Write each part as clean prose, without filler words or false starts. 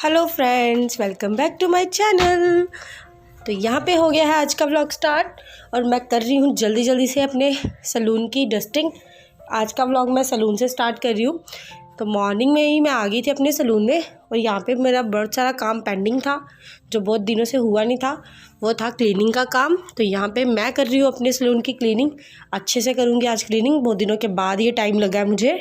Hello friends, welcome back to my channel. तो यहाँ पे हो गया है आज का व्लॉग स्टार्ट और मैं कर रही हूँ जल्दी जल्दी से अपने सलून की डस्टिंग। आज का व्लॉग मैं सलून से स्टार्ट कर रही हूँ। तो मॉर्निंग में ही मैं आ गई थी अपने सलून में और यहाँ पे मेरा बहुत सारा काम पेंडिंग था जो बहुत दिनों से हुआ नहीं था। वो था क्लीनिंग का काम। तो यहाँ पे मैं कर रही हूँ अपने सलून की क्लीनिंग। अच्छे से करूँगी आज क्लीनिंग। बहुत दिनों के बाद ये टाइम लगा है मुझे।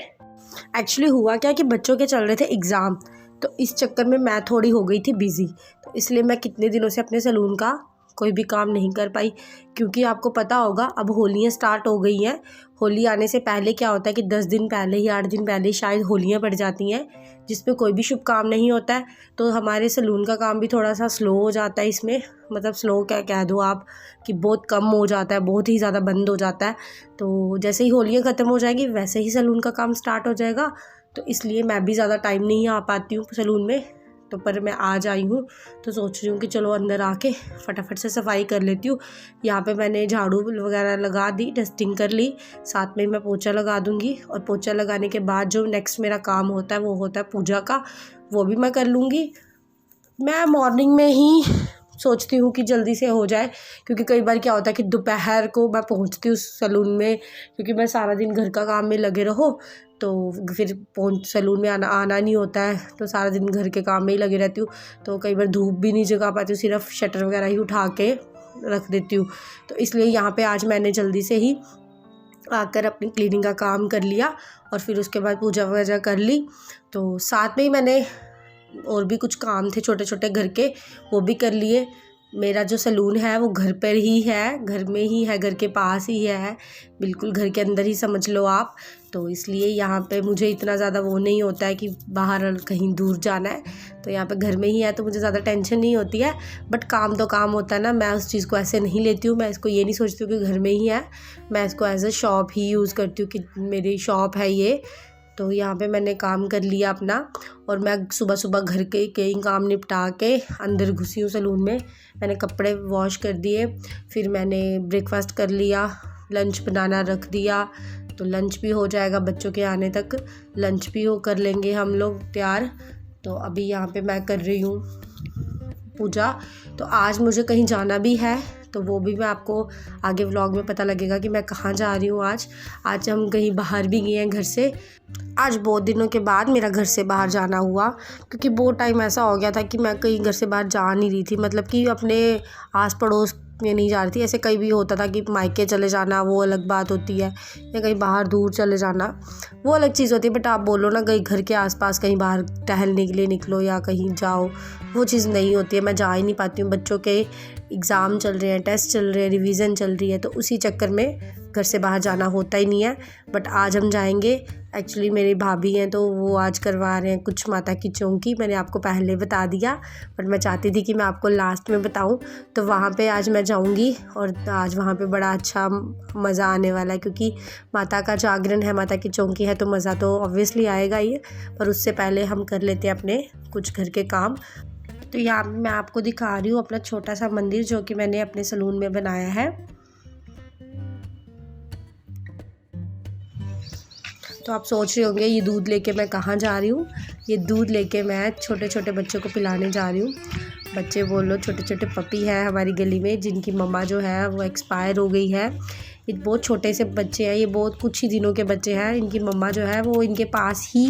एक्चुअली हुआ क्या कि बच्चों के चल रहे थे एग्ज़ाम, तो इस चक्कर में मैं थोड़ी हो गई थी बिज़ी। तो इसलिए मैं कितने दिनों से अपने सलून का कोई भी काम नहीं कर पाई। क्योंकि आपको पता होगा अब होलियाँ स्टार्ट हो गई हैं। होली आने से पहले क्या होता है कि 10 दिन पहले ही 8 दिन पहले ही शायद होलियाँ पड़ जाती हैं, जिसमें कोई भी शुभ काम नहीं होता है। तो हमारे सलून का काम भी थोड़ा सा स्लो हो जाता है इसमें। मतलब स्लो क्या कह दो आप कि बहुत कम हो जाता है, बहुत ही ज़्यादा बंद हो जाता है। तो जैसे ही होलियाँ ख़त्म हो जाएंगी वैसे ही सलून का काम स्टार्ट हो जाएगा। तो इसलिए मैं भी ज़्यादा टाइम नहीं आ पाती हूँ सलून में। तो पर मैं आज आई हूँ तो सोच रही हूँ कि चलो अंदर आके फटाफट से सफाई कर लेती हूँ। यहाँ पे मैंने झाड़ू वगैरह लगा दी, डस्टिंग कर ली, साथ में मैं पोछा लगा दूँगी। और पोछा लगाने के बाद जो नेक्स्ट मेरा काम होता है वो होता है पूजा का, वो भी मैं कर लूँगी। मैं मॉर्निंग में ही सोचती हूँ कि जल्दी से हो जाए, क्योंकि कई बार क्या होता है कि दोपहर को मैं पहुँचती हूँ सलून में, क्योंकि मैं सारा दिन घर का काम में लगे रहो तो फिर सलून में आना नहीं होता है। तो सारा दिन घर के काम में ही लगी रहती हूँ। तो कई बार धूप भी नहीं जगा पाती हूँ, सिर्फ शटर वगैरह ही उठा के रख देती हूँ। तो इसलिए यहाँ पे आज मैंने जल्दी से ही आकर अपनी क्लीनिंग का काम कर लिया और फिर उसके बाद पूजा वगैरह कर ली। तो साथ में ही मैंने और भी कुछ काम थे छोटे छोटे घर के, वो भी कर लिए। मेरा जो सलून है वो घर पर ही है, घर में ही है, घर के पास ही है, बिल्कुल घर के अंदर ही समझ लो आप। तो इसलिए यहाँ पे मुझे इतना ज़्यादा वो नहीं होता है कि बाहर कहीं दूर जाना है। तो यहाँ पे घर में ही है तो मुझे ज़्यादा टेंशन नहीं होती है। बट काम तो काम होता है ना, मैं उस चीज़ को ऐसे नहीं लेती हूँ। मैं इसको ये नहीं सोचती हूँ कि घर में ही है, मैं इसको एज अ शॉप ही यूज़ करती हूँ कि मेरी शॉप है ये। तो यहाँ पे मैंने काम कर लिया अपना और मैं सुबह सुबह घर के कई काम निपटा के अंदर घुसी हूँ सलून में। मैंने कपड़े वॉश कर दिए, फिर मैंने ब्रेकफास्ट कर लिया, लंच बनाना रख दिया। तो लंच भी हो जाएगा, बच्चों के आने तक लंच भी हो कर लेंगे हम लोग तैयार। तो अभी यहाँ पे मैं कर रही हूँ पूजा। तो आज मुझे कहीं जाना भी है, तो वो भी मैं आपको आगे व्लॉग में पता लगेगा कि मैं कहाँ जा रही हूँ। आज हम कहीं बाहर भी गए हैं घर से। आज बहुत दिनों के बाद मेरा घर से बाहर जाना हुआ, क्योंकि बहुत टाइम ऐसा हो गया था कि मैं कहीं घर से बाहर जा नहीं रही थी। मतलब कि अपने आस पड़ोस में नहीं जा रही थी। ऐसे कहीं भी होता था कि मायके चले जाना, वो अलग बात होती है, या कहीं बाहर दूर चले जाना वो अलग चीज़ होती है। बट आप बोलो ना कहीं घर के आसपास कहीं बाहर टहलने के लिए निकलो या कहीं जाओ, वो चीज़ नहीं होती है। मैं जा ही नहीं पाती हूँ। बच्चों के एग्ज़ाम चल रहे हैं, टेस्ट चल रहे हैं, रिवीजन चल रही है, तो उसी चक्कर में घर से बाहर जाना होता ही नहीं है। बट आज हम जाएंगे। एक्चुअली मेरी भाभी हैं तो वो आज करवा रहे हैं कुछ माता की चौकी। मैंने आपको पहले बता दिया, बट मैं चाहती थी कि मैं आपको लास्ट में बताऊं। तो वहाँ पे आज मैं जाऊंगी और आज वहाँ पे बड़ा अच्छा मज़ा आने वाला है, क्योंकि माता का जागरण है, माता की चौकी है, तो मज़ा तो ऑब्वियसली आएगा ही। पर उससे पहले हम कर लेते हैं अपने कुछ घर के काम। तो यहाँ मैं आपको दिखा रही हूँ अपना छोटा सा मंदिर जो कि मैंने अपने सलून में बनाया है। तो आप सोच रहे होंगे ये दूध लेके मैं कहाँ जा रही हूँ। ये दूध लेके मैं छोटे छोटे बच्चों को पिलाने जा रही हूँ। बच्चे बोलो, छोटे छोटे पपी हैं हमारी गली में जिनकी मम्मा जो है वो एक्सपायर हो गई है। ये बहुत छोटे से बच्चे हैं, ये बहुत कुछ ही दिनों के बच्चे हैं। इनकी मम्मा जो है वो इनके पास ही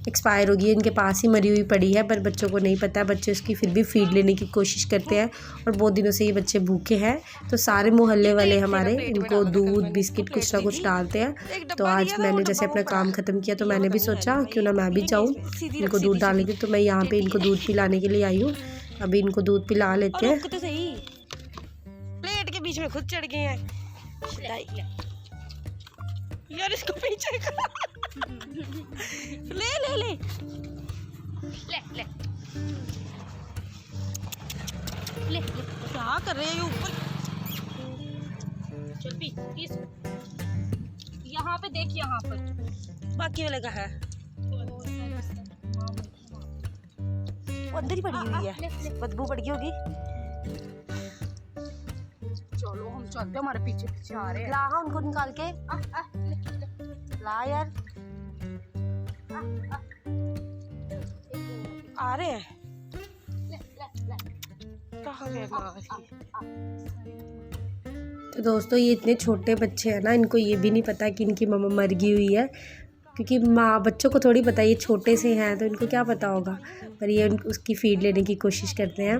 एक्सपायर हो गई है, इनके पास ही मरी हुई पड़ी है। पर बच्चों को नहीं पता, बच्चे उसकी फिर भी फीड लेने की कोशिश करते हैं और बहुत दिनों से ये बच्चे भूखे हैं। तो सारे मोहल्ले वाले हमारे इनको दूध बिस्किट कुछ ना कुछ डालते हैं। तो आज मैंने जैसे अपना काम ख़त्म किया तो मैंने भी सोचा क्यों ना मैं भी जाऊँ इनको दूध डालने के। तो मैं यहाँ पर इनको दूध पिलाने के लिए आई हूँ। अभी इनको दूध पिला लेते हैं। प्लेट के बीच में खुद चढ़ गए हैं यार, इसको पीछे ले ले ले ले ले ले ले क्या कर रहे हैं ये ऊपर। चल पी इस यहाँ पे देख, यहाँ पर बाकी वाले का है वो अंदर ही पड़ी हुई है, बदबू पड़ गई होगी। चलो हम चलते हैं, हमारे पीछे पीछे आ रहे हैं। ला उनको निकाल के ला यार, आ रहे हैं। तो दोस्तों ये इतने छोटे बच्चे हैं ना, इनको ये भी नहीं पता कि इनकी मम्मा मर गई हुई है, क्योंकि माँ बच्चों को थोड़ी पता, ये छोटे से हैं तो इनको क्या पता होगा। पर ये उसकी फ़ीड लेने की कोशिश करते हैं,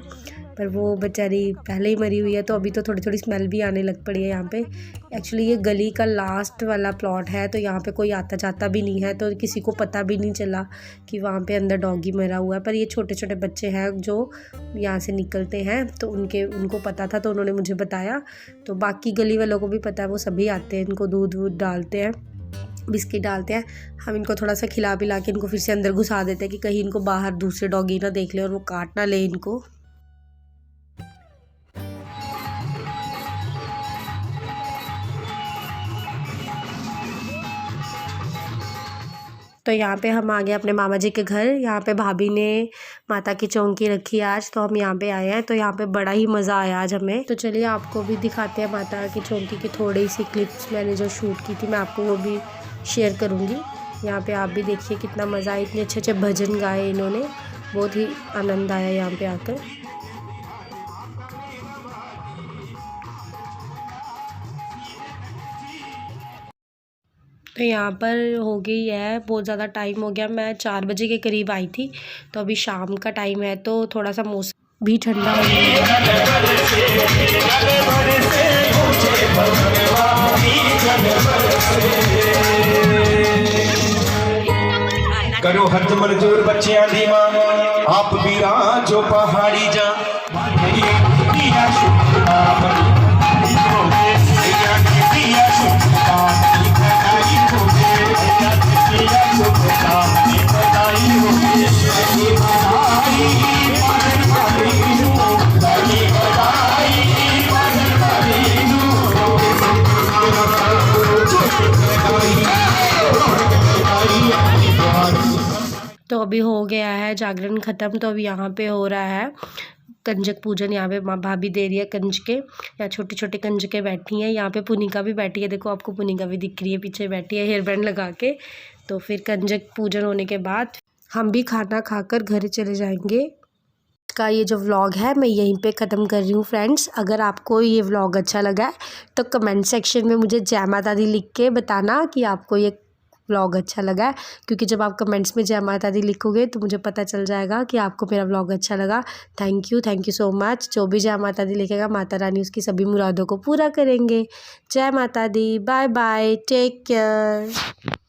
पर वो बेचारी पहले ही मरी हुई है, तो अभी तो थोड़ी थोड़ी स्मेल भी आने लग पड़ी है यहाँ पे। एक्चुअली ये गली का लास्ट वाला प्लॉट है, तो यहाँ पे कोई आता जाता भी नहीं है, तो किसी को पता भी नहीं चला कि वहाँ पे अंदर डॉगी मरा हुआ है। पर ये छोटे छोटे बच्चे हैं जो यहाँ से निकलते हैं, तो उनको पता था, तो उन्होंने मुझे बताया। तो बाकी गली वालों को भी पता है, वो सभी आते हैं, इनको दूध वूध डालते हैं, बिस्किट डालते हैं। हम इनको थोड़ा सा खिला पिला के इनको फिर से अंदर घुसा देते हैं कि कहीं इनको बाहर दूसरे डॉगी ना देख ले और वो काट ना ले इनको। तो यहाँ पे हम आ गए अपने मामा जी के घर। यहाँ पे भाभी ने माता की चौकी रखी आज, तो हम यहाँ पे आए हैं। तो यहाँ पे बड़ा ही मज़ा आया आज हमें। तो चलिए आपको भी दिखाते हैं माता की चौकी की थोड़ी सी क्लिप्स मैंने जो शूट की थी, मैं आपको वो भी शेयर करूँगी। यहाँ पे आप भी देखिए कितना मज़ा आया, इतने अच्छे अच्छे भजन गाए इन्होंने, बहुत ही आनंद आया यहाँ पे आकर। तो यहाँ पर हो गई है, बहुत ज़्यादा टाइम हो गया, मैं 4 बजे के करीब आई थी। तो अभी शाम का टाइम है, तो थोड़ा सा मौसम भी ठंडा हो गया। करो हथ मंजूर बच्चियां दी मां, आप भी राजो पहाड़ी जा तो अभी हो गया है जागरण ख़त्म। तो अभी यहाँ पे हो रहा है कंजक पूजन। यहाँ पे भाभी दे रही है कंजके, यहाँ छोटी छोटी कंजके बैठी हैं। यहाँ पे पुनिका भी बैठी है, देखो आपको पुनिका भी दिख रही है, पीछे बैठी है हेयर बैंड लगा के। तो फिर कंजक पूजन होने के बाद हम भी खाना खाकर घर चले जाएंगे। का ये जो व्लॉग है मैं यहीं पे ख़त्म कर रही हूँ फ्रेंड्स। अगर आपको ये व्लॉग अच्छा लगा है तो कमेंट सेक्शन में मुझे जय माता दी लिख के बताना कि आपको ये व्लॉग अच्छा लगा है, क्योंकि जब आप कमेंट्स में जय माता दी लिखोगे तो मुझे पता चल जाएगा कि आपको मेरा व्लॉग अच्छा लगा। Thank you so much. जो भी जय माता दी लिखेगा माता रानी उसकी सभी मुरादों को पूरा करेंगे। जय माता दी, बाय बाय, टेक केयर।